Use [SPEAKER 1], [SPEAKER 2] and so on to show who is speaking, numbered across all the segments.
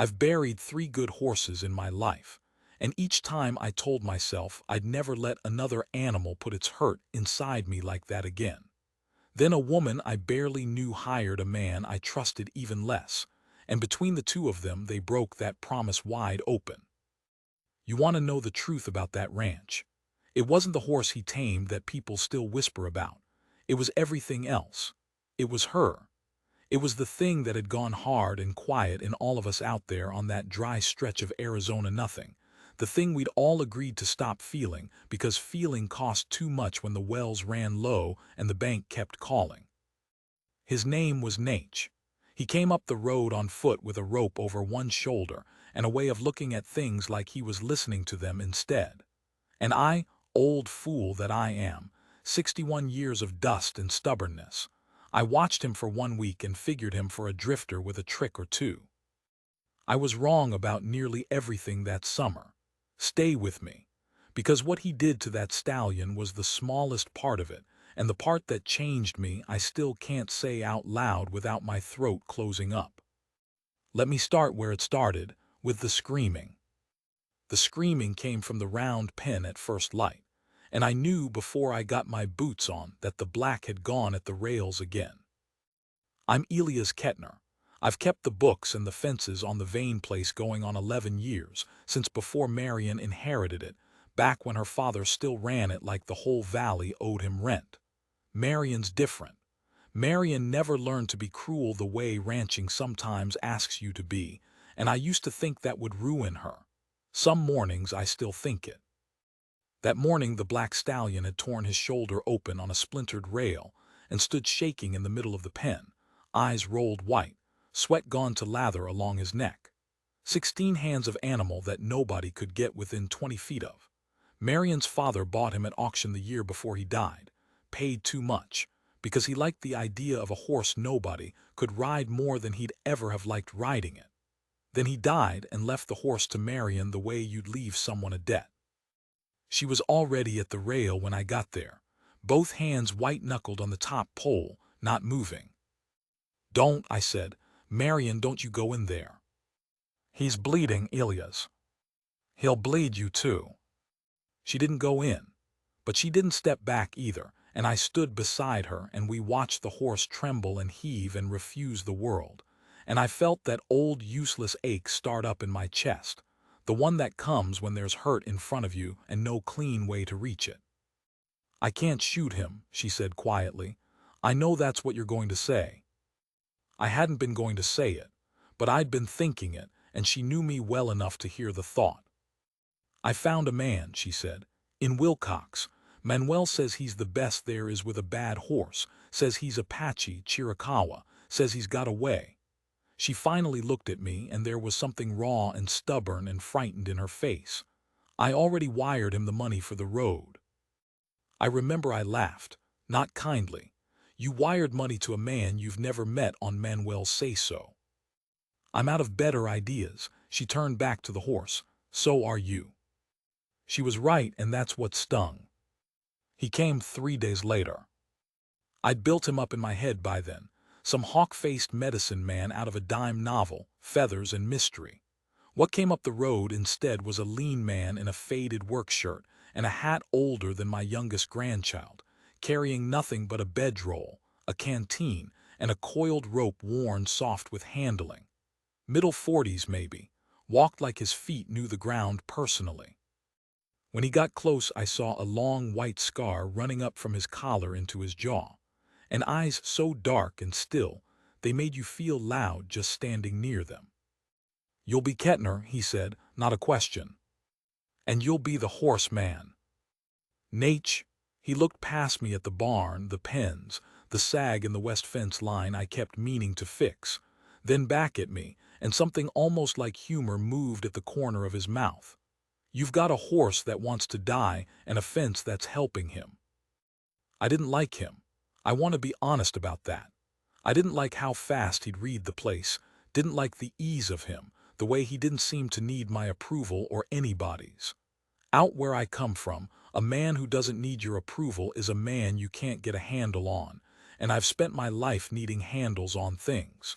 [SPEAKER 1] I've buried 3 good horses in my life, and each time I told myself I'd never let another animal put its hurt inside me like that again. Then a woman I barely knew hired a man I trusted even less, and between the two of them they broke that promise wide open. You want to know the truth about that ranch? It wasn't the horse he tamed that people still whisper about. It was everything else. It was her. It was the thing that had gone hard and quiet in all of us out there on that dry stretch of Arizona nothing. The thing we'd all agreed to stop feeling because feeling cost too much when the wells ran low and the bank kept calling. His name was Naiche. He came up the road on foot with a rope over one shoulder and a way of looking at things like he was listening to them instead. And I, old fool that I am, 61 years of dust and stubbornness, I watched him for 1 week and figured him for a drifter with a trick or two. I was wrong about nearly everything that summer. Stay with me, because what he did to that stallion was the smallest part of it, and the part that changed me I still can't say out loud without my throat closing up. Let me start where it started, with the screaming. The screaming came from the round pen at first light, and I knew before I got my boots on that the black had gone at the rails again. I'm Elias Kettner. I've kept the books and the fences on the Vane place going on 11 years, since before Marion inherited it, back when her father still ran it like the whole valley owed him rent. Marion's different. Marion never learned to be cruel the way ranching sometimes asks you to be, and I used to think that would ruin her. Some mornings I still think it. That morning the black stallion had torn his shoulder open on a splintered rail and stood shaking in the middle of the pen, eyes rolled white, sweat gone to lather along his neck. 16 hands of animal that nobody could get within 20 feet of. Marion's father bought him at auction the year before he died, paid too much, because he liked the idea of a horse nobody could ride more than he'd ever have liked riding it. Then he died and left the horse to Marion the way you'd leave someone a debt. She was already at the rail when I got there, both hands white-knuckled on the top pole, not moving. "Don't," I said. "Marion, don't you go in there. He's bleeding, Elias. He'll bleed you too." She didn't go in, but she didn't step back either, and I stood beside her and we watched the horse tremble and heave and refuse the world, and I felt that old useless ache start up in my chest, the one that comes when there's hurt in front of you and no clean way to reach it. "I can't shoot him," she said quietly. "I know that's what you're going to say." I hadn't been going to say it, but I'd been thinking it, and she knew me well enough to hear the thought. "I found a man," she said, "in Wilcox. Manuel says he's the best there is with a bad horse, says he's Apache, Chiricahua, says he's got away." She finally looked at me, and there was something raw and stubborn and frightened in her face. "I already wired him the money for the road." I remember I laughed, not kindly. "You wired money to a man you've never met on Manuel's say-so." "I'm out of better ideas." She turned back to the horse. "So are you." She was right, and that's what stung. He came 3 days later. I'd built him up in my head by then, some hawk-faced medicine man out of a dime novel, feathers and mystery. What came up the road instead was a lean man in a faded work shirt and a hat older than my youngest grandchild, carrying nothing but a bedroll, a canteen, and a coiled rope worn soft with handling. Middle 40s maybe, walked like his feet knew the ground personally. When he got close I saw a long white scar running up from his collar into his jaw, and eyes so dark and still they made you feel loud just standing near them. "You'll be Kettner," he said, "not a question. And you'll be the horseman." "Naiche." He looked past me at the barn, the pens, the sag in the west fence line I kept meaning to fix, then back at me, and something almost like humor moved at the corner of his mouth. "You've got a horse that wants to die and a fence that's helping him." I didn't like him. I want to be honest about that. I didn't like how fast he'd read the place, didn't like the ease of him, the way he didn't seem to need my approval or anybody's. Out where I come from, a man who doesn't need your approval is a man you can't get a handle on, and I've spent my life needing handles on things.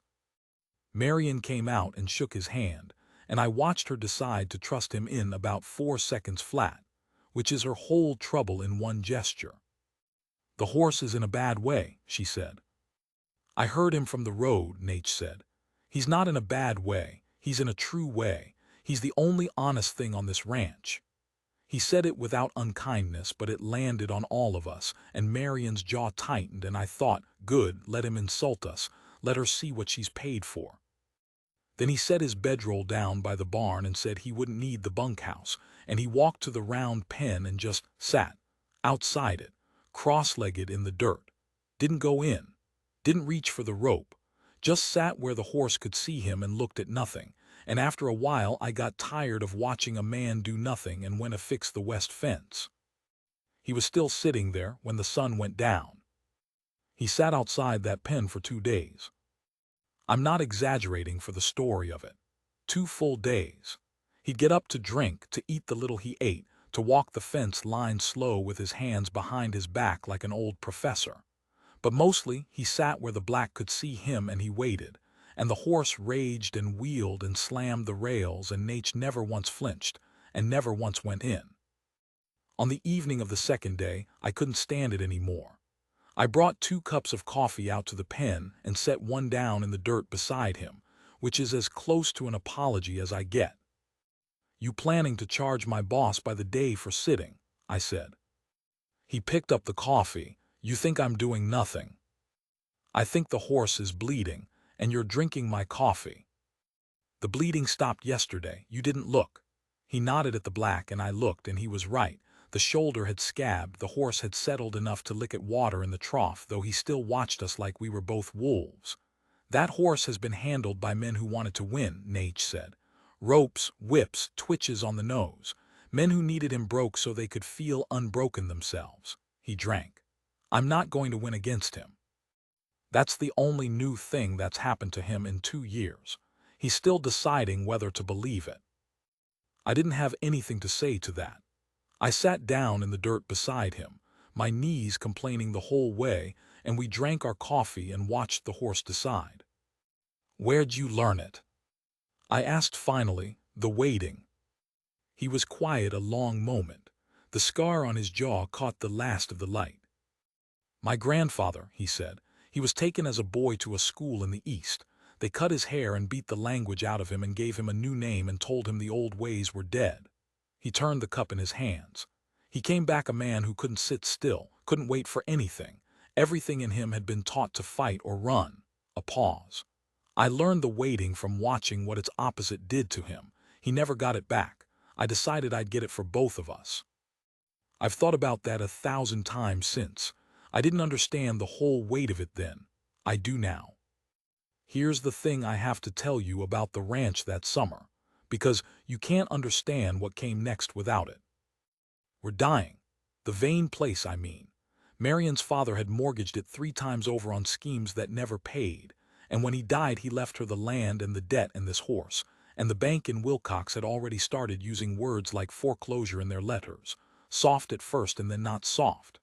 [SPEAKER 1] Marion came out and shook his hand, and I watched her decide to trust him in about 4 seconds flat, which is her whole trouble in one gesture. "The horse is in a bad way," she said. "I heard him from the road," Naiche said. "He's not in a bad way, he's in a true way. He's the only honest thing on this ranch." He said it without unkindness, but it landed on all of us, and Marion's jaw tightened, and I thought, good, let him insult us, let her see what she's paid for. Then he set his bedroll down by the barn and said he wouldn't need the bunkhouse, and he walked to the round pen and just sat outside it, cross-legged in the dirt. Didn't go in, didn't reach for the rope, just sat where the horse could see him and looked at nothing. And after a while I got tired of watching a man do nothing and went to fix the west fence. He was still sitting there when the sun went down. He sat outside that pen for 2 days. I'm not exaggerating for the story of it. 2 full days. He'd get up to drink, to eat the little he ate, to walk the fence line slow with his hands behind his back like an old professor. But mostly he sat where the black could see him and he waited. And the horse raged and wheeled and slammed the rails, and Naiche never once flinched, and never once went in. On the evening of the second day, I couldn't stand it anymore. I brought 2 cups of coffee out to the pen and set one down in the dirt beside him, which is as close to an apology as I get. "You planning to charge my boss by the day for sitting?" I said. He picked up the coffee. "You think I'm doing nothing. I think the horse is bleeding, and you're drinking my coffee. The bleeding stopped yesterday. You didn't look." He nodded at the black, and I looked, and he was right. The shoulder had scabbed, the horse had settled enough to lick at water in the trough, though he still watched us like we were both wolves. "That horse has been handled by men who wanted to win," Naiche said. "Ropes, whips, twitches on the nose. Men who needed him broke so they could feel unbroken themselves." He drank. "I'm not going to win against him. That's the only new thing that's happened to him in 2 years. He's still deciding whether to believe it." I didn't have anything to say to that. I sat down in the dirt beside him, my knees complaining the whole way, and we drank our coffee and watched the horse decide. "Where'd you learn it?" I asked finally, the waiting. He was quiet a long moment. The scar on his jaw caught the last of the light. "My grandfather," he said. "He was taken as a boy to a school in the East. They cut his hair and beat the language out of him and gave him a new name and told him the old ways were dead." He turned the cup in his hands. "He came back a man who couldn't sit still, couldn't wait for anything. Everything in him had been taught to fight or run." A pause. "I learned the waiting from watching what its opposite did to him. He never got it back. I decided I'd get it for both of us. I've thought about that 1,000 times since. I didn't understand the whole weight of it then. I do now. Here's the thing I have to tell you about the ranch that summer, because you can't understand what came next without it. We're dying. The vain place, I mean. Marion's father had mortgaged it 3 times over on schemes that never paid, and when he died he left her the land and the debt and this horse, and the bank in Wilcox had already started using words like foreclosure in their letters, soft at first and then not soft.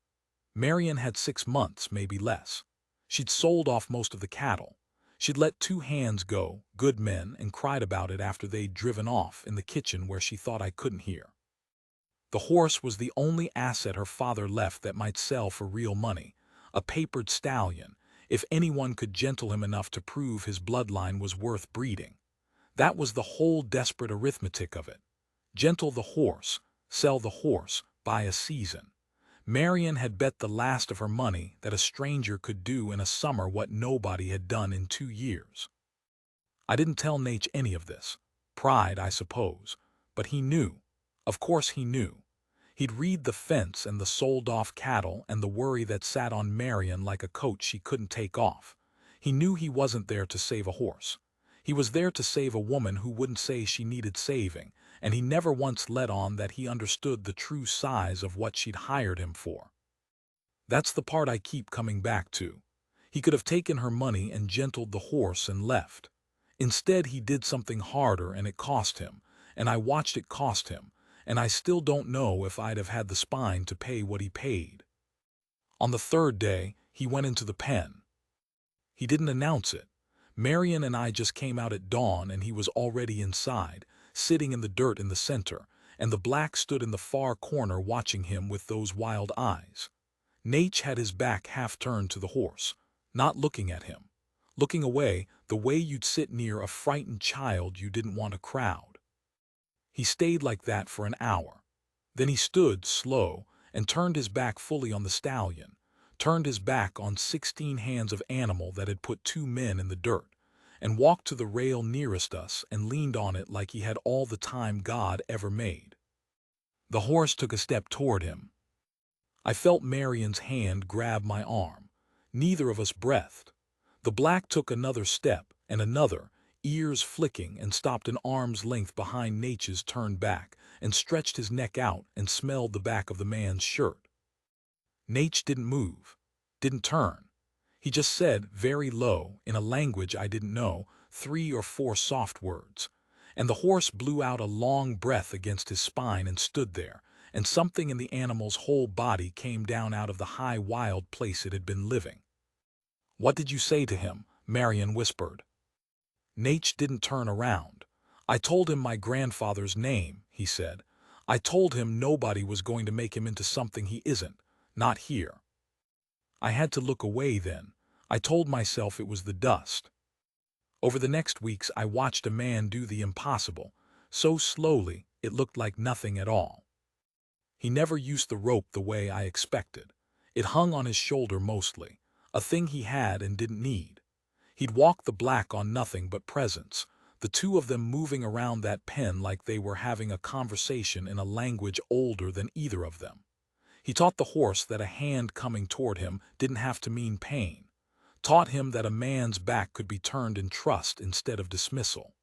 [SPEAKER 1] Marion had 6 months, maybe less. She'd sold off most of the cattle. She'd let 2 hands go, good men, and cried about it after they'd driven off in the kitchen where she thought I couldn't hear. The horse was the only asset her father left that might sell for real money, a papered stallion, if anyone could gentle him enough to prove his bloodline was worth breeding. That was the whole desperate arithmetic of it. Gentle the horse, sell the horse, buy a season. Marion had bet the last of her money that a stranger could do in a summer what nobody had done in 2 years. I didn't tell Naiche any of this. Pride, I suppose. But he knew. Of course he knew. He'd read the fence and the sold-off cattle and the worry that sat on Marion like a coat she couldn't take off. He knew he wasn't there to save a horse. He was there to save a woman who wouldn't say she needed saving, and he never once let on that he understood the true size of what she'd hired him for. That's the part I keep coming back to. He could have taken her money and gentled the horse and left. Instead, he did something harder, and it cost him, and I watched it cost him, and I still don't know if I'd have had the spine to pay what he paid. On the 3rd day, he went into the pen. He didn't announce it. Marion and I just came out at dawn, and he was already inside, sitting in the dirt in the center, and the black stood in the far corner watching him with those wild eyes. Naiche had his back half turned to the horse, not looking at him. Looking away, the way you'd sit near a frightened child you didn't want to crowd. He stayed like that for an hour. Then he stood, slow, and turned his back fully on the stallion, turned his back on 16 hands of animal that had put 2 men in the dirt, and walked to the rail nearest us and leaned on it like he had all the time God ever made. The horse took a step toward him. I felt Marion's hand grab my arm. Neither of us breathed. The black took another step, and another, ears flicking, and stopped an arm's length behind Naiche's turned back, and stretched his neck out and smelled the back of the man's shirt. Naiche didn't move, didn't turn. He just said, very low, in a language I didn't know, 3 or 4 soft words. And the horse blew out a long breath against his spine and stood there, and something in the animal's whole body came down out of the high wild place it had been living. "What did you say to him?" Marion whispered. Naiche didn't turn around. "I told him my grandfather's name," he said. "I told him nobody was going to make him into something he isn't, not here." I had to look away then. I told myself it was the dust. Over the next weeks I watched a man do the impossible, so slowly it looked like nothing at all. He never used the rope the way I expected. It hung on his shoulder mostly, a thing he had and didn't need. He'd walk the black on nothing but presence, the two of them moving around that pen like they were having a conversation in a language older than either of them. He taught the horse that a hand coming toward him didn't have to mean pain, taught him that a man's back could be turned in trust instead of dismissal.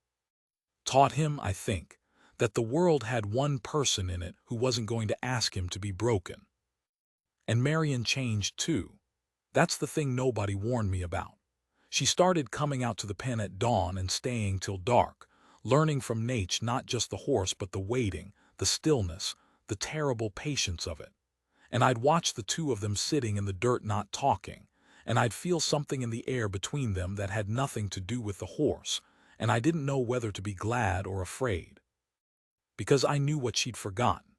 [SPEAKER 1] Taught him, I think, that the world had one person in it who wasn't going to ask him to be broken. And Marion changed too. That's the thing nobody warned me about. She started coming out to the pen at dawn and staying till dark, learning from Naiche not just the horse but the waiting, the stillness, the terrible patience of it. And I'd watch the two of them sitting in the dirt not talking, and I'd feel something in the air between them that had nothing to do with the horse, and I didn't know whether to be glad or afraid. Because I knew what she'd forgotten.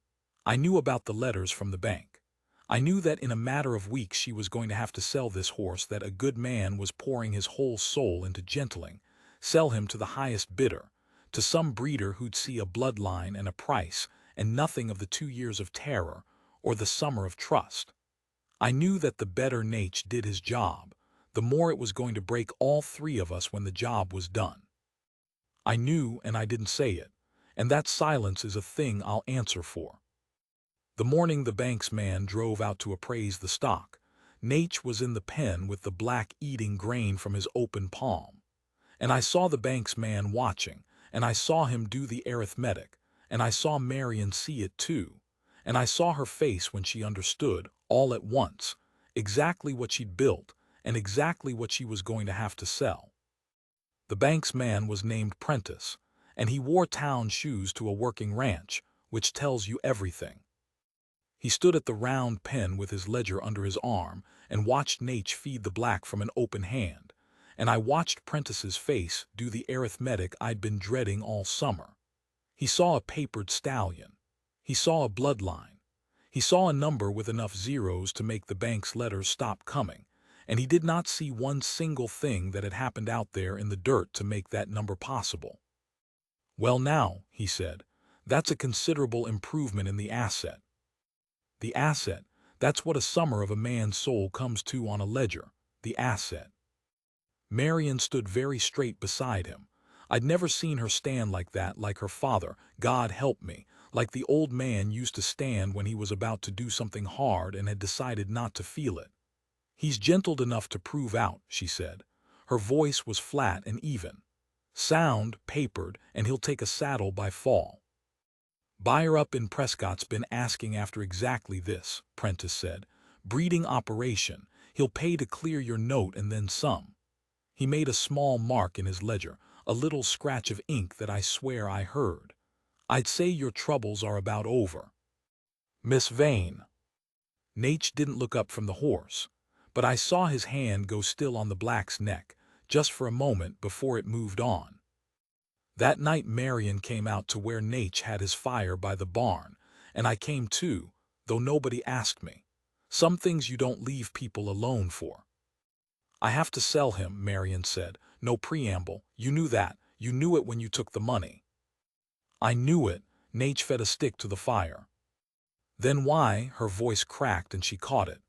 [SPEAKER 1] I knew about the letters from the bank. I knew that in a matter of weeks she was going to have to sell this horse that a good man was pouring his whole soul into gentling, sell him to the highest bidder, to some breeder who'd see a bloodline and a price, and nothing of the 2 years of terror or the summer of trust. I knew that the better Naiche did his job, the more it was going to break all 3 of us when the job was done. I knew, and I didn't say it, and that silence is a thing I'll answer for. The morning the bank's man drove out to appraise the stock, Naiche was in the pen with the black eating grain from his open palm. And I saw the bank's man watching, and I saw him do the arithmetic, and I saw Marion see it too, and I saw her face when she understood, all at once, exactly what she'd built and exactly what she was going to have to sell. The bank's man was named Prentice, and he wore town shoes to a working ranch, which tells you everything. He stood at the round pen with his ledger under his arm and watched Naiche feed the black from an open hand, and I watched Prentice's face do the arithmetic I'd been dreading all summer. He saw a papered stallion. He saw a bloodline. He saw a number with enough zeros to make the bank's letters stop coming, and he did not see one single thing that had happened out there in the dirt to make that number possible. "Well now," he said, "that's a considerable improvement in the asset." The asset, that's what a summer of a man's soul comes to on a ledger, the asset. Marion stood very straight beside him. I'd never seen her stand like that, like her father, God help me, like the old man used to stand when he was about to do something hard and had decided not to feel it. "He's gentled enough to prove out," she said. Her voice was flat and even. "Sound, papered, and he'll take a saddle by fall." "Buyer up in Prescott's been asking after exactly this," Prentice said. "Breeding operation. He'll pay to clear your note and then some." He made a small mark in his ledger, a little scratch of ink that I swear I heard. "I'd say your troubles are about over. Miss Vane." Naiche didn't look up from the horse, but I saw his hand go still on the black's neck, just for a moment before it moved on. That night Marion came out to where Naiche had his fire by the barn, and I came too, though nobody asked me. Some things you don't leave people alone for. I have to sell him, Marion said. No preamble. You knew that. You knew it when you took the money. I knew it. Naiche fed a stick to the fire. Then why? Her voice cracked and she caught it.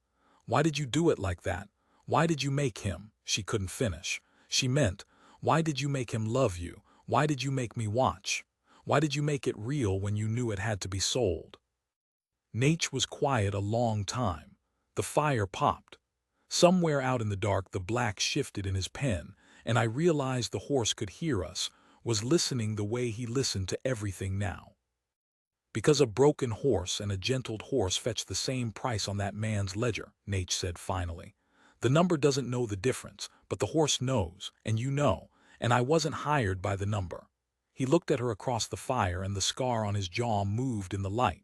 [SPEAKER 1] Why did you do it like that? Why did you make him? She couldn't finish. She meant, why did you make him love you? Why did you make me watch? Why did you make it real when you knew it had to be sold? Naiche was quiet a long time. The fire popped. Somewhere out in the dark the black shifted in his pen, and I realized the horse could hear us, was listening the way he listened to everything now. Because a broken horse and a gentled horse fetch the same price on that man's ledger, Naiche said finally. The number doesn't know the difference, but the horse knows, and you know, and I wasn't hired by the number. He looked at her across the fire and the scar on his jaw moved in the light.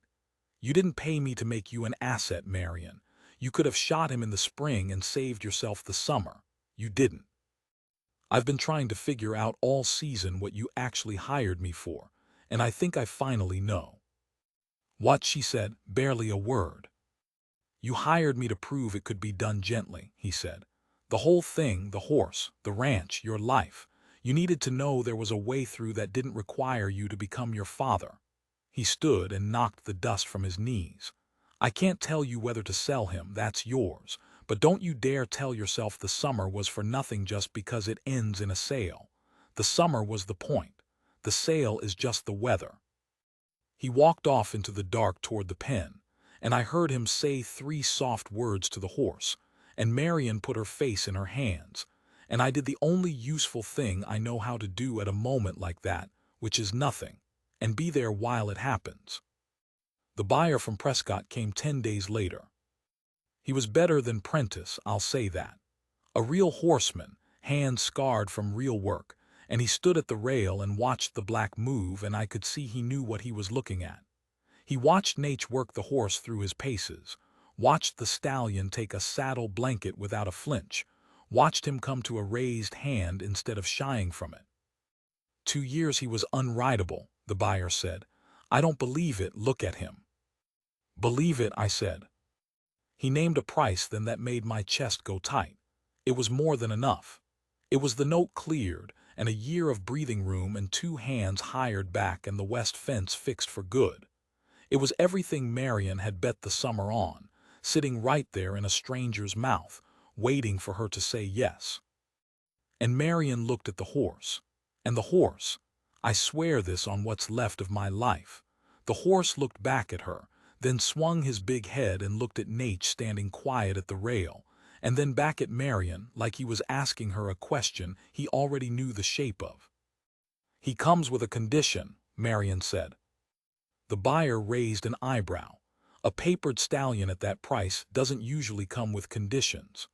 [SPEAKER 1] You didn't pay me to make you an asset, Marion. You could have shot him in the spring and saved yourself the summer. You didn't. I've been trying to figure out all season what you actually hired me for, and I think I finally know. What? She said, barely a word. You hired me to prove it could be done gently, he said. The whole thing, the horse, the ranch, your life. You needed to know there was a way through that didn't require you to become your father. He stood and knocked the dust from his knees. I can't tell you whether to sell him, that's yours, but don't you dare tell yourself the summer was for nothing just because it ends in a sale. The summer was the point. The sale is just the weather. He walked off into the dark toward the pen, and I heard him say 3 soft words to the horse, and Marion put her face in her hands, and I did the only useful thing I know how to do at a moment like that, which is nothing, and be there while it happens. The buyer from Prescott came 10 days later. He was better than Prentice, I'll say that. A real horseman, hands scarred from real work, and he stood at the rail and watched the black move, and I could see he knew what he was looking at. He watched Naiche work the horse through his paces, watched the stallion take a saddle blanket without a flinch, watched him come to a raised hand instead of shying from it. 2 years he was unrideable, the buyer said. I don't believe it, look at him. Believe it, I said. He named a price then that made my chest go tight. It was more than enough. It was the note cleared, and a year of breathing room and 2 hands hired back and the west fence fixed for good. It was everything Marion had bet the summer on, sitting right there in a stranger's mouth, waiting for her to say yes. And Marion looked at the horse. And the horse, I swear this on what's left of my life, the horse looked back at her, then swung his big head and looked at Naiche standing quiet at the rail, and then back at Marion like he was asking her a question he already knew the shape of. He comes with a condition, Marion said. The buyer raised an eyebrow. A papered stallion at that price doesn't usually come with conditions.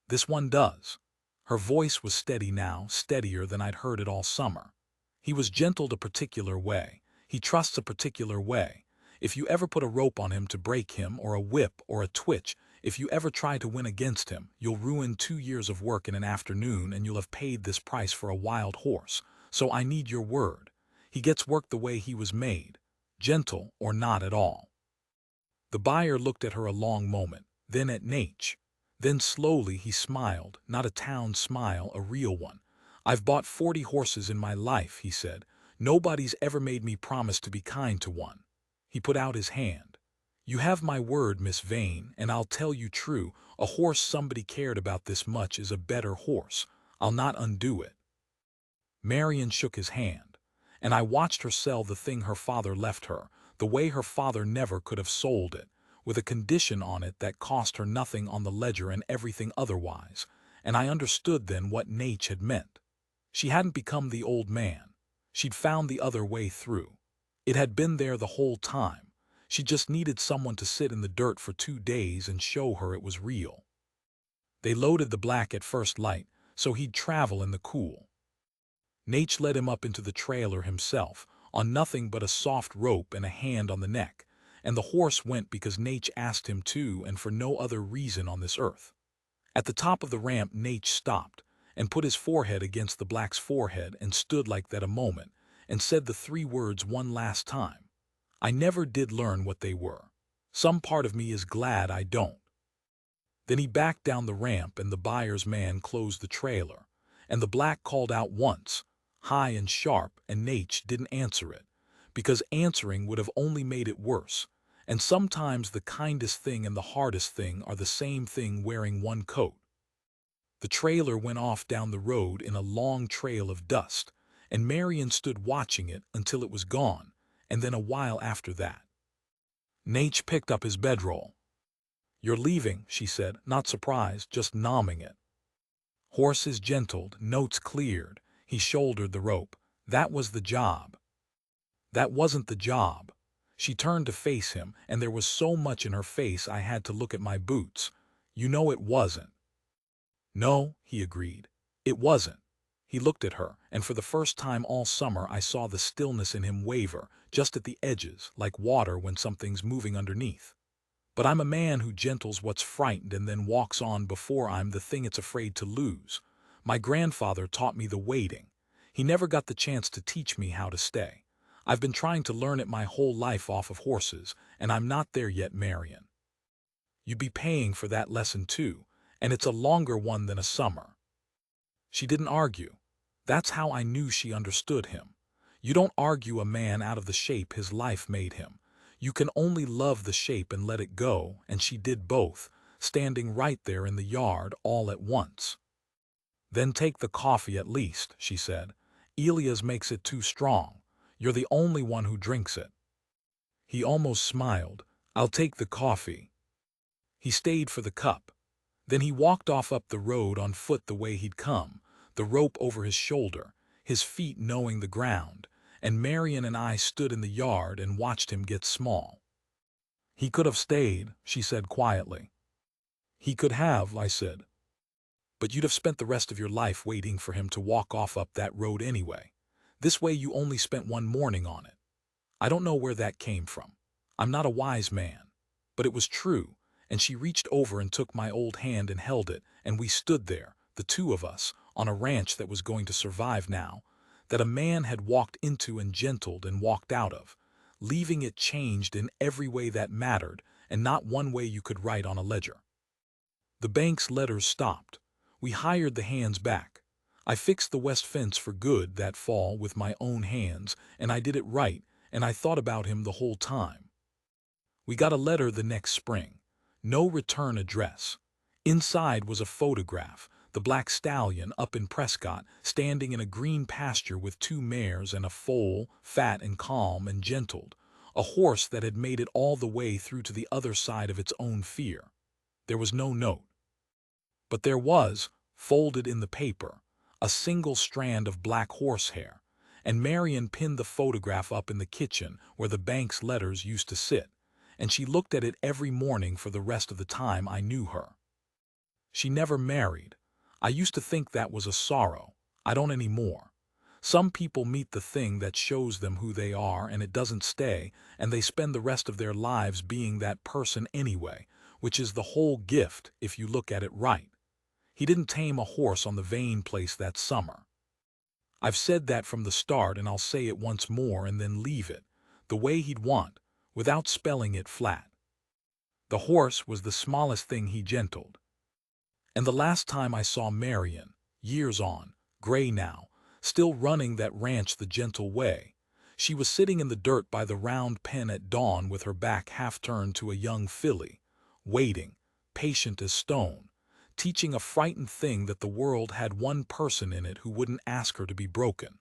[SPEAKER 1] This one does. Her voice was steady now, steadier than I'd heard it all summer. He was gentled a particular way. He trusts a particular way. If you ever put a rope on him to break him, or a whip, or a twitch, if you ever try to win against him, you'll ruin 2 years of work in an afternoon and you'll have paid this price for a wild horse. So I need your word. He gets work the way he was made, gentle or not at all. The buyer looked at her a long moment, then at Naiche. Then slowly he smiled, not a town smile, a real one. I've bought 40 horses in my life, he said. Nobody's ever made me promise to be kind to one. He put out his hand. You have my word, Miss Vane, and I'll tell you true, a horse somebody cared about this much is a better horse. I'll not undo it. Marion shook his hand, and I watched her sell the thing her father left her, the way her father never could have sold it, with a condition on it that cost her nothing on the ledger and everything otherwise, and I understood then what Naiche had meant. She hadn't become the old man. She'd found the other way through. It had been there the whole time. She just needed someone to sit in the dirt for 2 days and show her it was real. They loaded the black at first light, so he'd travel in the cool. Naiche led him up into the trailer himself, on nothing but a soft rope and a hand on the neck, and the horse went because Naiche asked him to and for no other reason on this earth. At the top of the ramp Naiche stopped, and put his forehead against the black's forehead and stood like that a moment, and said the three words one last time. I never did learn what they were. Some part of me is glad I don't. Then he backed down the ramp and the buyer's man closed the trailer, and the black called out once, high and sharp, and Naiche didn't answer it, because answering would have only made it worse, and sometimes the kindest thing and the hardest thing are the same thing wearing one coat. The trailer went off down the road in a long trail of dust, and Marion stood watching it until it was gone, and then a while after that. Naiche picked up his bedroll. "You're leaving," she said, not surprised, just nomming it. Horses gentled, notes cleared. He shouldered the rope. That was the job. That wasn't the job. She turned to face him, and there was so much in her face I had to look at my boots. "You know it wasn't." "No," he agreed. "It wasn't." He looked at her, and for the first time all summer I saw the stillness in him waver, just at the edges, like water when something's moving underneath. But I'm a man who gentles what's frightened and then walks on before I'm the thing it's afraid to lose. My grandfather taught me the waiting. He never got the chance to teach me how to stay. I've been trying to learn it my whole life off of horses, and I'm not there yet, Marion. You'd be paying for that lesson too, and it's a longer one than a summer. She didn't argue. That's how I knew she understood him. You don't argue a man out of the shape his life made him. You can only love the shape and let it go, and she did both, standing right there in the yard all at once. "Then take the coffee at least," she said. "Elias makes it too strong. You're the only one who drinks it." He almost smiled. "I'll take the coffee." He stayed for the cup. Then he walked off up the road on foot the way he'd come, the rope over his shoulder, his feet knowing the ground, and Marion and I stood in the yard and watched him get small. "He could have stayed," she said quietly. "He could have," I said. "But you'd have spent the rest of your life waiting for him to walk off up that road anyway. This way you only spent one morning on it. I don't know where that came from. I'm not a wise man. But it was true, and she reached over and took my old hand and held it, and we stood there, the two of us, on a ranch that was going to survive now, that a man had walked into and gentled and walked out of, leaving it changed in every way that mattered, and not one way you could write on a ledger. The bank's letters stopped. We hired the hands back. I fixed the west fence for good that fall with my own hands, and I did it right, and I thought about him the whole time. We got a letter the next spring. No return address. Inside was a photograph, the black stallion up in Prescott, standing in a green pasture with two mares and a foal, fat and calm and gentled, a horse that had made it all the way through to the other side of its own fear. There was no note. But there was, folded in the paper, a single strand of black horsehair, and Marion pinned the photograph up in the kitchen where the bank's letters used to sit, and she looked at it every morning for the rest of the time I knew her. She never married. I used to think that was a sorrow. I don't anymore. Some people meet the thing that shows them who they are and it doesn't stay, and they spend the rest of their lives being that person anyway, which is the whole gift if you look at it right. He didn't tame a horse on the Vane place that summer. I've said that from the start, and I'll say it once more and then leave it, the way he'd want, without spelling it flat. The horse was the smallest thing he gentled. And the last time I saw Marion, years on, gray now, still running that ranch the gentle way, she was sitting in the dirt by the round pen at dawn with her back half-turned to a young filly, waiting, patient as stone, teaching a frightened thing that the world had one person in it who wouldn't ask her to be broken.